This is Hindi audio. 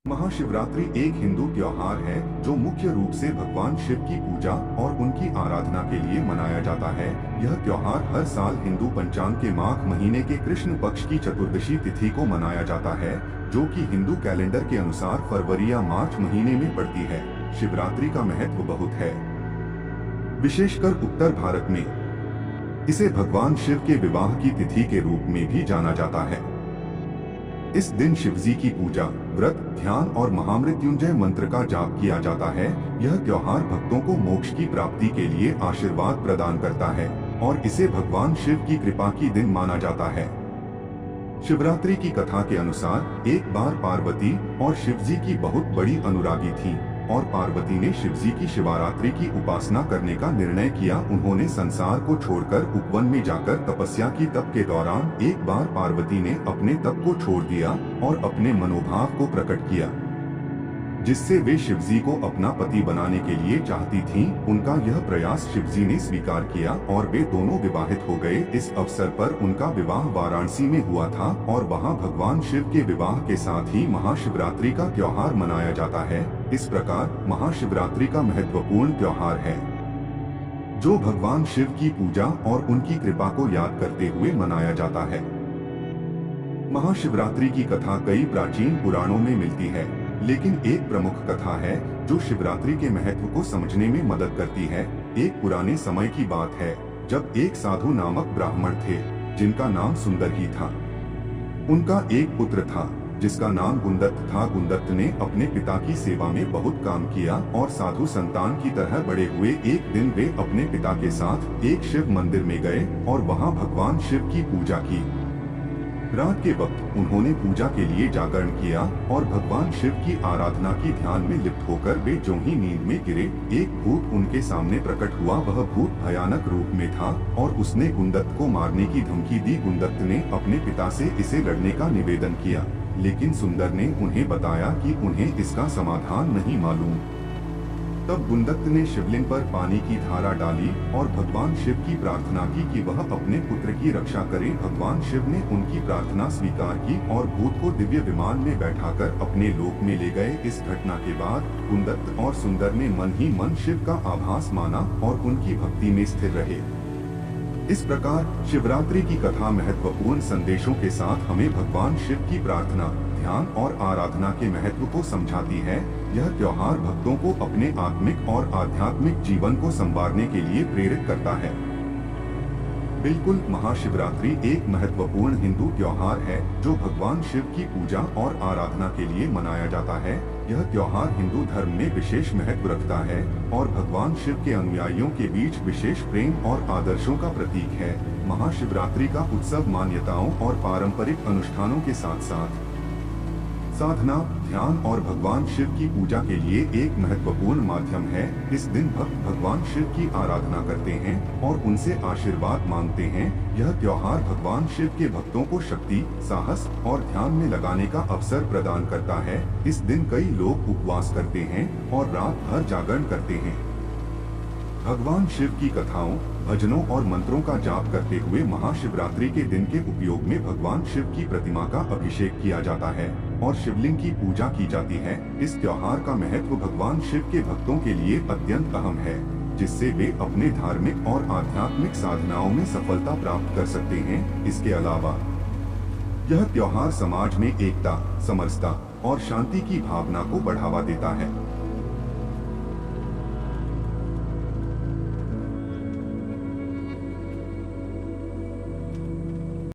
महाशिवरात्रि एक हिंदू त्योहार है जो मुख्य रूप से भगवान शिव की पूजा और उनकी आराधना के लिए मनाया जाता है। यह त्योहार हर साल हिंदू पंचांग के माघ महीने के कृष्ण पक्ष की चतुर्दशी तिथि को मनाया जाता है, जो कि हिंदू कैलेंडर के अनुसार फरवरी या मार्च महीने में पड़ती है। शिवरात्रि का महत्व बहुत है, विशेषकर उत्तर भारत में इसे भगवान शिव के विवाह की तिथि के रूप में भी जाना जाता है। इस दिन शिवजी की पूजा, व्रत, ध्यान और महामृत्युंजय मंत्र का जाप किया जाता है। यह त्योहार भक्तों को मोक्ष की प्राप्ति के लिए आशीर्वाद प्रदान करता है और इसे भगवान शिव की कृपा की दिन माना जाता है। शिवरात्रि की कथा के अनुसार एक बार पार्वती और शिवजी की बहुत बड़ी अनुरागी थी और पार्वती ने शिवजी की शिवरात्रि की उपासना करने का निर्णय किया। उन्होंने संसार को छोड़कर उपवन में जाकर तपस्या की। तप के दौरान एक बार पार्वती ने अपने तप को छोड़ दिया और अपने मनोभाव को प्रकट किया, जिससे वे शिवजी को अपना पति बनाने के लिए चाहती थीं। उनका यह प्रयास शिवजी ने स्वीकार किया और वे दोनों विवाहित हो गए। इस अवसर पर उनका विवाह वाराणसी में हुआ था और वहां भगवान शिव के विवाह के साथ ही महाशिवरात्रि का त्योहार मनाया जाता है। इस प्रकार महाशिवरात्रि का महत्वपूर्ण त्योहार है, जो भगवान शिव की पूजा और उनकी कृपा को याद करते हुए मनाया जाता है। महाशिवरात्रि की कथा कई प्राचीन पुराणों में मिलती है, लेकिन एक प्रमुख कथा है जो शिवरात्रि के महत्व को समझने में मदद करती है। एक पुराने समय की बात है, जब एक साधु नामक ब्राह्मण थे, जिनका नाम सुंदर ही था। उनका एक पुत्र था जिसका नाम गुंदत्त था। गुंदत्त ने अपने पिता की सेवा में बहुत काम किया और साधु संतान की तरह बड़े हुए। एक दिन वे अपने पिता के साथ एक शिव मंदिर में गए और वहां भगवान शिव की पूजा की। रात के वक्त उन्होंने पूजा के लिए जागरण किया और भगवान शिव की आराधना की ध्यान में लिप्त होकर वे जो ही नींद में गिरे, एक भूत उनके सामने प्रकट हुआ। वह भूत भयानक रूप में था और उसने गुंदत्त को मारने की धमकी दी। गुंदत्त ने अपने पिता से इसे लड़ने का निवेदन किया, लेकिन सुंदर ने उन्हें बताया कि उन्हें इसका समाधान नहीं मालूम। तब गुंदत्त ने शिवलिंग पर पानी की धारा डाली और भगवान शिव की प्रार्थना की कि वह अपने पुत्र की रक्षा करें। भगवान शिव ने उनकी प्रार्थना स्वीकार की और भूत को दिव्य विमान में बैठाकर अपने लोक में ले गए। इस घटना के बाद गुंदत्त और सुंदर ने मन ही मन शिव का आभास माना और उनकी भक्ति में स्थिर रहे। इस प्रकार शिवरात्रि की कथा महत्वपूर्ण संदेशों के साथ हमें भगवान शिव की प्रार्थना, ध्यान और आराधना के महत्व को समझाती है। यह त्योहार भक्तों को अपने आत्मिक और आध्यात्मिक जीवन को संवारने के लिए प्रेरित करता है। बिल्कुल, महाशिवरात्रि एक महत्वपूर्ण हिंदू त्योहार है जो भगवान शिव की पूजा और आराधना के लिए मनाया जाता है। यह त्योहार हिंदू धर्म में विशेष महत्व रखता है और भगवान शिव के अनुयायियों के बीच विशेष प्रेम और आदर्शों का प्रतीक है। महाशिवरात्रि का उत्सव मान्यताओं और पारंपरिक अनुष्ठानों के साथ साथ साधना, ध्यान और भगवान शिव की पूजा के लिए एक महत्वपूर्ण माध्यम है। इस दिन भक्त भगवान शिव की आराधना करते हैं और उनसे आशीर्वाद मांगते हैं। यह त्योहार भगवान शिव के भक्तों को शक्ति, साहस और ध्यान में लगाने का अवसर प्रदान करता है। इस दिन कई लोग उपवास करते हैं और रात भर जागरण करते हैं। भगवान शिव की कथाओं, भजनों और मंत्रों का जाप करते हुए महाशिवरात्रि के दिन के उपयोग में भगवान शिव की प्रतिमा का अभिषेक किया जाता है और शिवलिंग की पूजा की जाती है। इस त्योहार का महत्व भगवान शिव के भक्तों के लिए अत्यंत अहम है, जिससे वे अपने धार्मिक और आध्यात्मिक साधनाओं में सफलता प्राप्त कर सकते हैं। इसके अलावा यह त्योहार समाज में एकता, समरसता और शांति की भावना को बढ़ावा देता है।